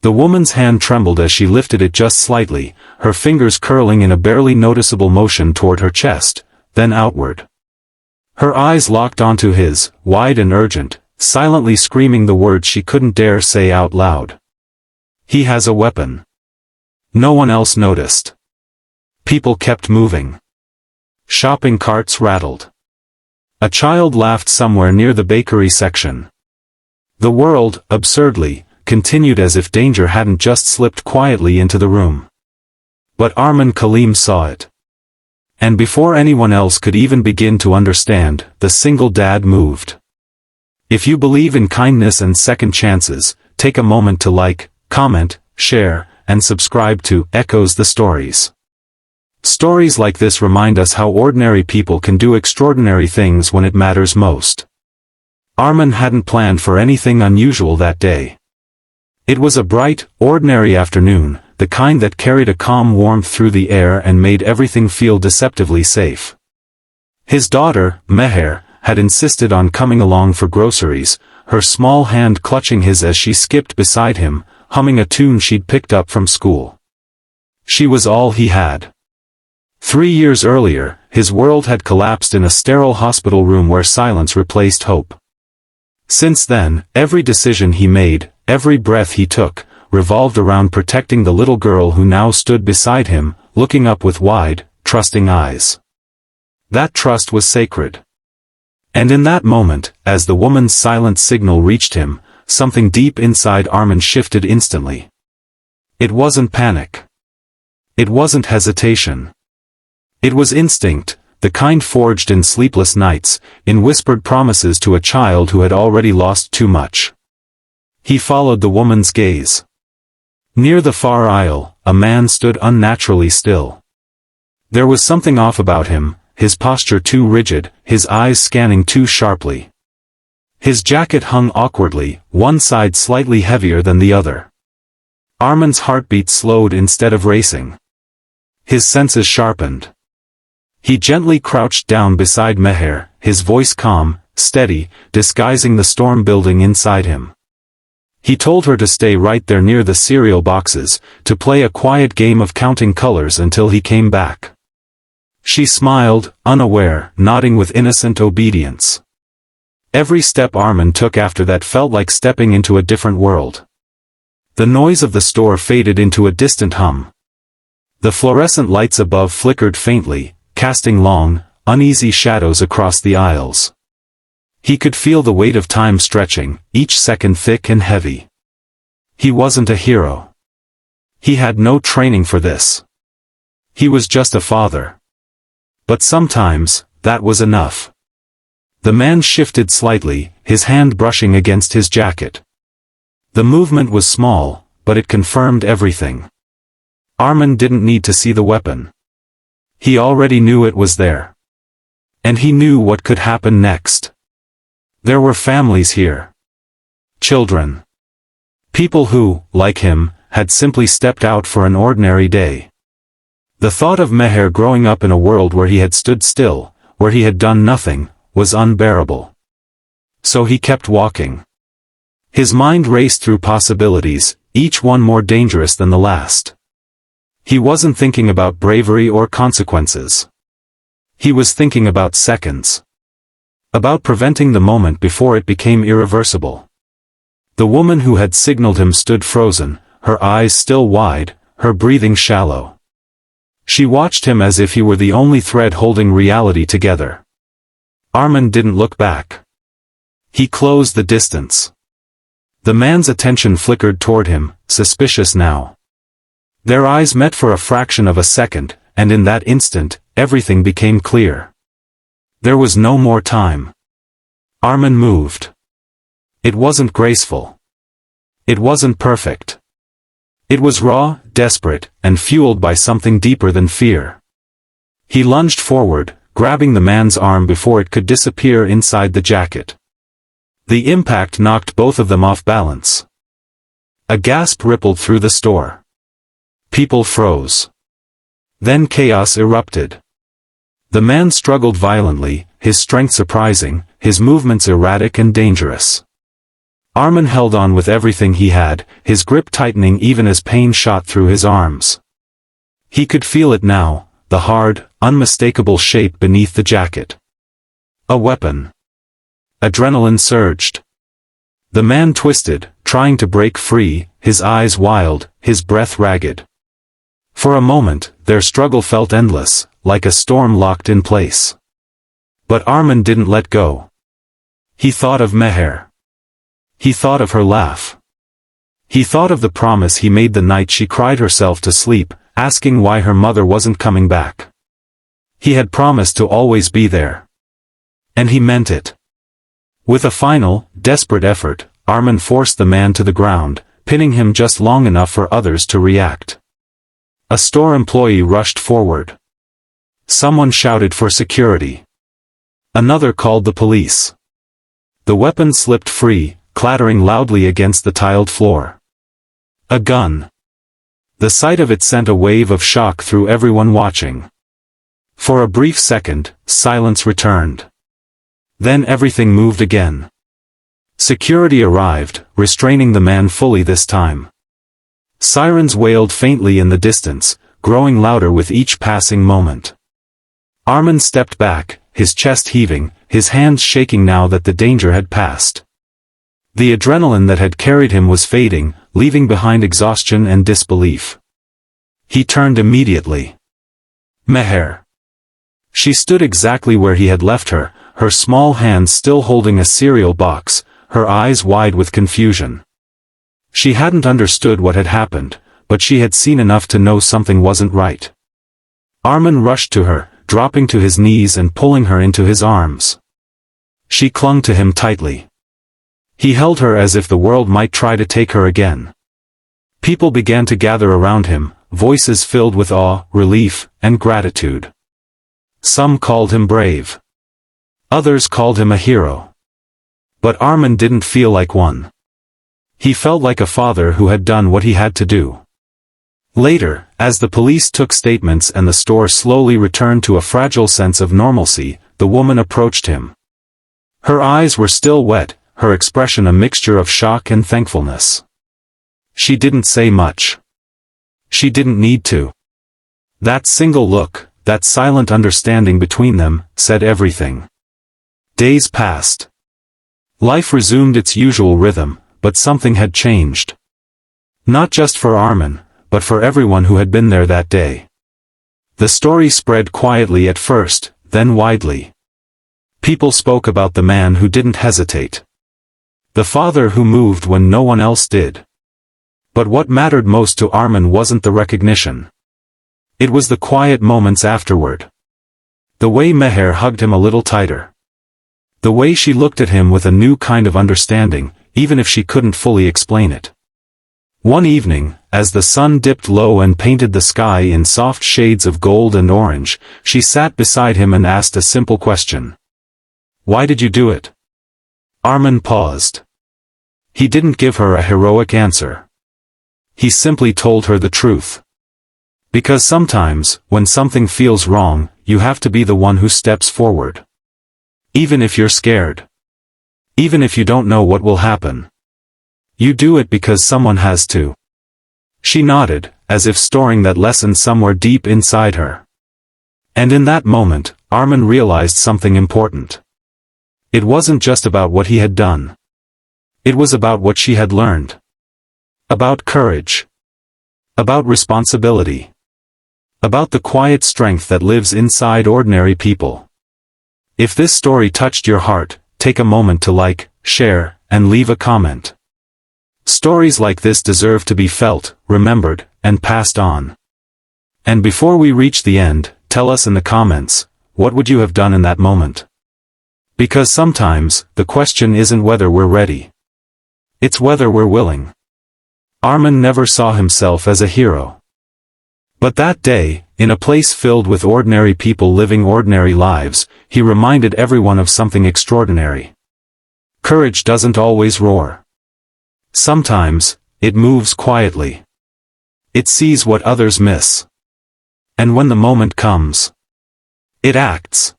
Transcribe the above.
The woman's hand trembled as she lifted it just slightly, her fingers curling in a barely noticeable motion toward her chest, then outward. Her eyes locked onto his, wide and urgent, silently screaming the words she couldn't dare say out loud. He has a weapon. No one else noticed. People kept moving. Shopping carts rattled. A child laughed somewhere near the bakery section. The world, absurdly, continued as if danger hadn't just slipped quietly into the room. But Armin Kalim saw it. And before anyone else could even begin to understand, the single dad moved. If you believe in kindness and second chances, take a moment to like, comment, share, and subscribe to Echoes the Stories. Stories like this remind us how ordinary people can do extraordinary things when it matters most. Armin hadn't planned for anything unusual that day. It was a bright, ordinary afternoon, the kind that carried a calm warmth through the air and made everything feel deceptively safe. His daughter, Meher, had insisted on coming along for groceries, her small hand clutching his as she skipped beside him, humming a tune she'd picked up from school. She was all he had. 3 years earlier, his world had collapsed in a sterile hospital room where silence replaced hope. Since then, every decision he made, every breath he took, revolved around protecting the little girl who now stood beside him, looking up with wide, trusting eyes. That trust was sacred. And in that moment, as the woman's silent signal reached him, something deep inside Armin shifted instantly. It wasn't panic. It wasn't hesitation. It was instinct, the kind forged in sleepless nights, in whispered promises to a child who had already lost too much. He followed the woman's gaze. Near the far aisle, a man stood unnaturally still. There was something off about him, his posture too rigid, his eyes scanning too sharply. His jacket hung awkwardly, one side slightly heavier than the other. Armin's heartbeat slowed instead of racing. His senses sharpened. He gently crouched down beside Meher, his voice calm, steady, disguising the storm building inside him. He told her to stay right there near the cereal boxes, to play a quiet game of counting colors until he came back. She smiled, unaware, nodding with innocent obedience. Every step Armin took after that felt like stepping into a different world. The noise of the store faded into a distant hum. The fluorescent lights above flickered faintly, casting long, uneasy shadows across the aisles. He could feel the weight of time stretching, each second thick and heavy. He wasn't a hero. He had no training for this. He was just a father. But sometimes, that was enough. The man shifted slightly, his hand brushing against his jacket. The movement was small, but it confirmed everything. Armin didn't need to see the weapon. He already knew it was there. And he knew what could happen next. There were families here. Children. People who, like him, had simply stepped out for an ordinary day. The thought of Meher growing up in a world where he had stood still, where he had done nothing, was unbearable. So he kept walking. His mind raced through possibilities, each one more dangerous than the last. He wasn't thinking about bravery or consequences. He was thinking about seconds. About preventing the moment before it became irreversible. The woman who had signaled him stood frozen, her eyes still wide, her breathing shallow. She watched him as if he were the only thread holding reality together. Armin didn't look back. He closed the distance. The man's attention flickered toward him, suspicious now. Their eyes met for a fraction of a second, and in that instant, everything became clear. There was no more time. Armin moved. It wasn't graceful. It wasn't perfect. It was raw, desperate, and fueled by something deeper than fear. He lunged forward, grabbing the man's arm before it could disappear inside the jacket. The impact knocked both of them off balance. A gasp rippled through the store. People froze. Then chaos erupted. The man struggled violently, his strength surprising, his movements erratic and dangerous. Armin held on with everything he had, his grip tightening even as pain shot through his arms. He could feel it now, the hard, unmistakable shape beneath the jacket. A weapon. Adrenaline surged. The man twisted, trying to break free, his eyes wild, his breath ragged. For a moment, their struggle felt endless, like a storm locked in place. But Armin didn't let go. He thought of Meher. He thought of her laugh. He thought of the promise he made the night she cried herself to sleep, asking why her mother wasn't coming back. He had promised to always be there. And he meant it. With a final, desperate effort, Armin forced the man to the ground, pinning him just long enough for others to react. A store employee rushed forward. Someone shouted for security. Another called the police. The weapon slipped free, clattering loudly against the tiled floor. A gun. The sight of it sent a wave of shock through everyone watching. For a brief second, silence returned. Then everything moved again. Security arrived, restraining the man fully this time. Sirens wailed faintly in the distance, growing louder with each passing moment. Armin stepped back, his chest heaving, his hands shaking now that the danger had passed. The adrenaline that had carried him was fading, leaving behind exhaustion and disbelief. He turned immediately. Meher. She stood exactly where he had left her, her small hands still holding a cereal box, her eyes wide with confusion. She hadn't understood what had happened, but she had seen enough to know something wasn't right. Armin rushed to her, dropping to his knees and pulling her into his arms. She clung to him tightly. He held her as if the world might try to take her again. People began to gather around him, voices filled with awe, relief, and gratitude. Some called him brave. Others called him a hero. But Armin didn't feel like one. He felt like a father who had done what he had to do. Later, as the police took statements and the store slowly returned to a fragile sense of normalcy, the woman approached him. Her eyes were still wet, her expression a mixture of shock and thankfulness. She didn't say much. She didn't need to. That single look, that silent understanding between them, said everything. Days passed. Life resumed its usual rhythm, but something had changed. Not just for Armin, but for everyone who had been there that day. The story spread quietly at first, then widely. People spoke about the man who didn't hesitate. The father who moved when no one else did. But what mattered most to Armin wasn't the recognition. It was the quiet moments afterward. The way Meher hugged him a little tighter. The way she looked at him with a new kind of understanding, even if she couldn't fully explain it. One evening, as the sun dipped low and painted the sky in soft shades of gold and orange, she sat beside him and asked a simple question. Why did you do it? Armin paused. He didn't give her a heroic answer. He simply told her the truth. Because sometimes, when something feels wrong, you have to be the one who steps forward. Even if you're scared. Even if you don't know what will happen. You do it because someone has to. She nodded, as if storing that lesson somewhere deep inside her. And in that moment, Armin realized something important. It wasn't just about what he had done. It was about what she had learned. About courage. About responsibility. About the quiet strength that lives inside ordinary people. If this story touched your heart, take a moment to like, share, and leave a comment. Stories like this deserve to be felt, remembered, and passed on. And before we reach the end, tell us in the comments, what would you have done in that moment? Because sometimes, the question isn't whether we're ready. It's whether we're willing. Armin never saw himself as a hero. But that day, in a place filled with ordinary people living ordinary lives, he reminded everyone of something extraordinary. Courage doesn't always roar. Sometimes, it moves quietly. It sees what others miss. And when the moment comes, it acts.